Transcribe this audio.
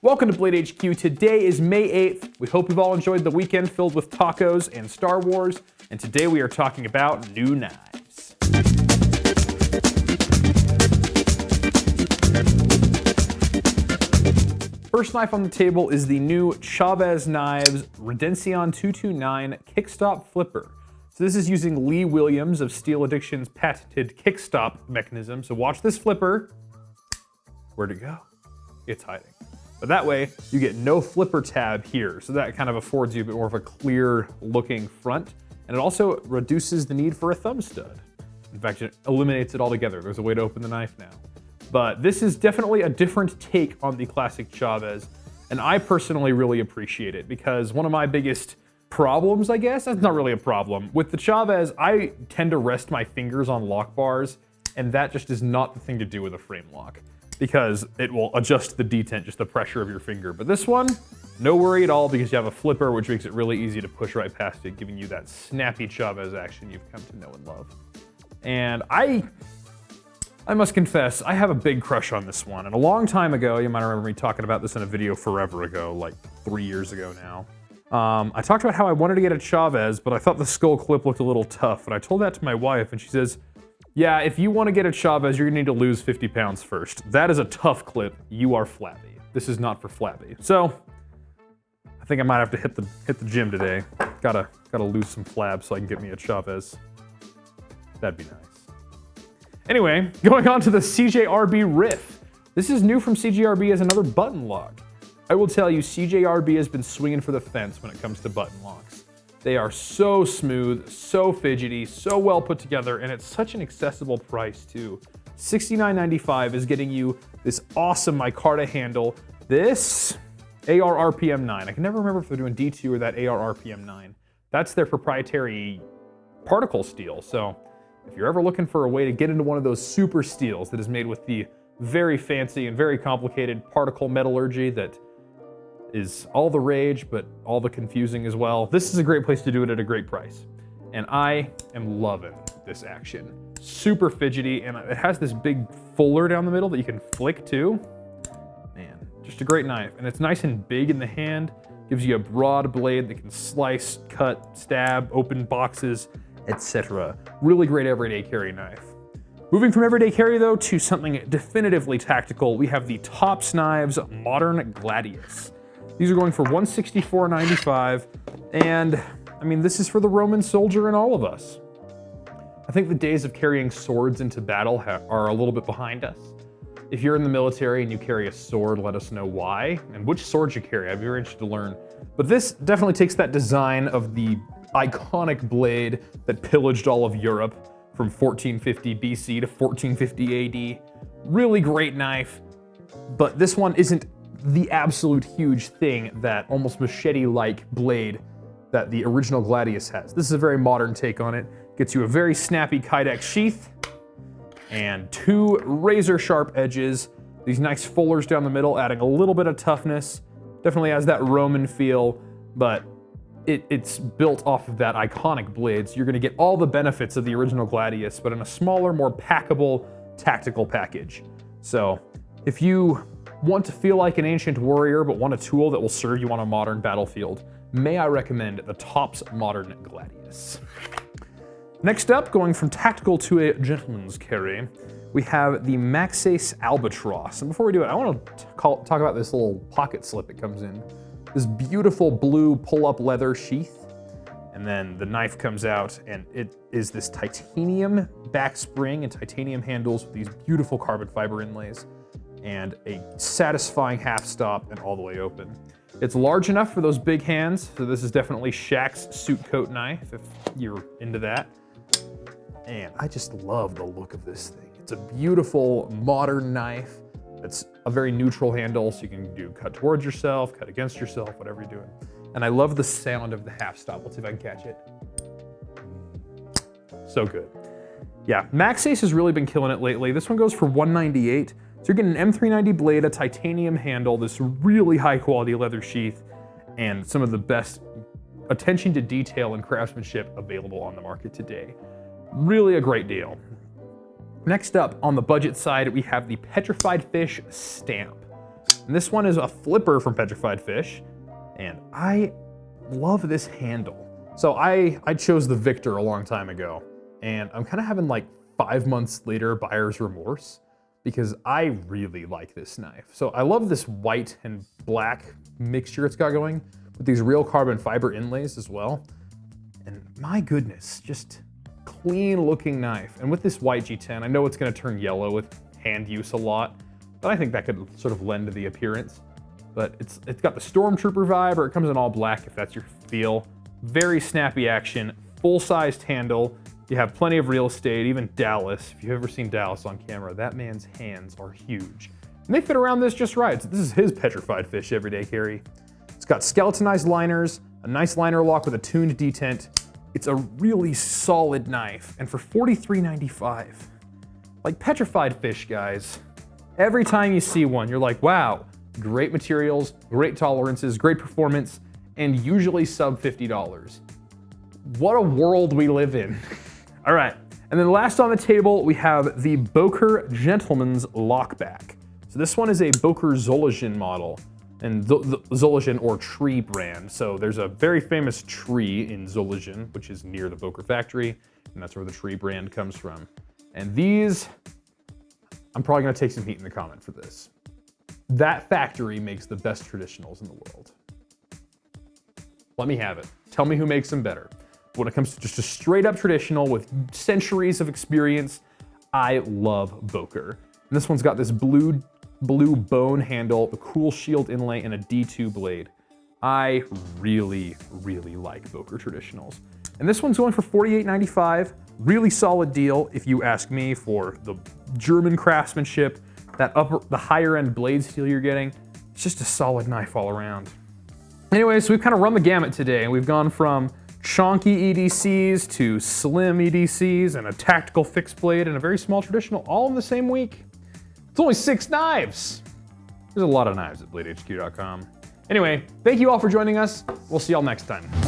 Welcome to Blade HQ. Today is May 8th. We hope you've all enjoyed the weekend filled with tacos and Star Wars, and today we are talking about new knives. First knife on the table is the new Chaves Knives Redencion 229 Kickstop Flipper. So this is using Lee Williams of Steel Addiction's patented Kickstop mechanism. So watch this flipper. Where'd it go? It's hiding. But that way, you get no flipper tab here, so that kind of affords you a bit more of a clear looking front, and it also reduces the need for a thumb stud. In fact, it eliminates it altogether. There's a way to open the knife now. But this is definitely a different take on the classic Chaves, and I personally really appreciate it, because one of my biggest problems, I guess, that's not really a problem. With the Chaves, I tend to rest my fingers on lock bars, and that just is not the thing to do with a frame lock, because it will adjust the detent, just the pressure of your finger. But this one, no worry at all, because you have a flipper, which makes it really easy to push right past it, giving you that snappy Chaves action you've come to know and love. And I must confess, I have a big crush on this one. And a long time ago, you might remember me talking about this in a video forever ago, like 3 years ago now. I talked about how I wanted to get a Chaves, but I thought the skull clip looked a little tough. And I told that to my wife, and she says, yeah, if you want to get a Chaves, you're gonna need to lose 50 pounds first. That is a tough clip. You are flabby. This is not for flabby. So, I think I might have to hit the gym today. Gotta lose some flab so I can get me a Chaves. That'd be nice. Anyway, going on to the CJRB Riff. This is new from CJRB as another button lock. I will tell you, CJRB has been swinging for the fence when it comes to button locks. They are so smooth, so fidgety, so well put together, and it's such an accessible price too. $69.95 is getting you this awesome micarta handle, this AR RPM 9. I can never remember if they're doing D2 or that AR RPM 9. That's their proprietary particle steel, so if you're ever looking for a way to get into one of those super steels that is made with the very fancy and very complicated particle metallurgy that is all the rage, but all the confusing as well. This is a great place to do it at a great price. And I am loving this action. Super fidgety, and it has this big fuller down the middle that you can flick too. Man, just a great knife. And it's nice and big in the hand. Gives you a broad blade that can slice, cut, stab, open boxes, etc. Really great everyday carry knife. Moving from everyday carry though to something definitively tactical, we have the Tops Knives Modern Gladius. These are going for $164.95, and I mean, this is for the Roman soldier and all of us. I think the days of carrying swords into battle are a little bit behind us. If you're in the military and you carry a sword, let us know why, and which sword you carry. I'd be very interested to learn. But this definitely takes that design of the iconic blade that pillaged all of Europe from 1450 BC to 1450 AD. Really great knife, but this one isn't the absolute huge thing, that almost machete-like blade that the original Gladius has. This is a very modern take on it. Gets you a very snappy Kydex sheath and two razor-sharp edges. These nice fullers down the middle, adding a little bit of toughness. Definitely has that Roman feel, but it's built off of that iconic blade, so you're gonna get all the benefits of the original Gladius, but in a smaller, more packable, tactical package. So, if you want to feel like an ancient warrior, but want a tool that will serve you on a modern battlefield, may I recommend the Tops Modern Gladius. Next up, going from tactical to a gentleman's carry, we have the Maxace Albatross. And before we do it, I want to talk about this little pocket slip it comes in. This beautiful blue pull-up leather sheath, and then the knife comes out, and it is this titanium back spring and titanium handles with these beautiful carbon fiber inlays, and a satisfying half stop and all the way open. It's large enough for those big hands, so this is definitely Shaq's suit coat knife, if you're into that. And I just love the look of this thing. It's a beautiful, modern knife. It's a very neutral handle, so you can do cut towards yourself, cut against yourself, whatever you're doing. And I love the sound of the half stop. Let's see if I can catch it. So good. Yeah, Maxace has really been killing it lately. This one goes for $198. So you're getting an M390 blade, a titanium handle, this really high quality leather sheath, and some of the best attention to detail and craftsmanship available on the market today. Really a great deal. Next up, on the budget side, we have the Petrified Fish Stamp. And this one is a flipper from Petrified Fish, and I love this handle. So I chose the Victor a long time ago, and I'm kind of having like 5 months later buyer's remorse because I really like this knife. So I love this white and black mixture it's got going with these real carbon fiber inlays as well. And my goodness, just clean looking knife. And with this white G10, I know it's gonna turn yellow with hand use a lot, but I think that could sort of lend to the appearance. But it's got the Stormtrooper vibe, or it comes in all black if that's your feel. Very snappy action, full-sized handle. You have plenty of real estate, even Dallas. If you've ever seen Dallas on camera, that man's hands are huge. And they fit around this just right. So this is his Petrified Fish everyday carry. It's got skeletonized liners, a nice liner lock with a tuned detent. It's a really solid knife, and for $43.95, like Petrified Fish, guys, every time you see one, you're like, wow, great materials, great tolerances, great performance, and usually sub $50. What a world we live in. All right, and then last on the table, we have the Boker Gentleman's Lockback. So this one is a Boker Zolosian model, and the Zolosian or tree brand. So there's a very famous tree in Zolosian, which is near the Boker factory, and that's where the tree brand comes from. And these, I'm probably gonna take some heat in the comment for this. That factory makes the best traditionals in the world. Let me have it. Tell me who makes them better. When it comes to just a straight up traditional with centuries of experience, I love Boker. And this one's got this blue bone handle, the cool shield inlay, and a D2 blade. I really, really like Boker traditionals. And this one's going for $48.95. Really solid deal if you ask me, for the German craftsmanship, the higher end blade steel you're getting. It's just a solid knife all around. Anyway, so we've kind of run the gamut today, and we've gone from chonky EDCs to slim EDCs and a tactical fixed blade and a very small traditional all in the same week. It's only 6 knives. There's a lot of knives at BladeHQ.com. Anyway, thank you all for joining us. We'll see y'all next time.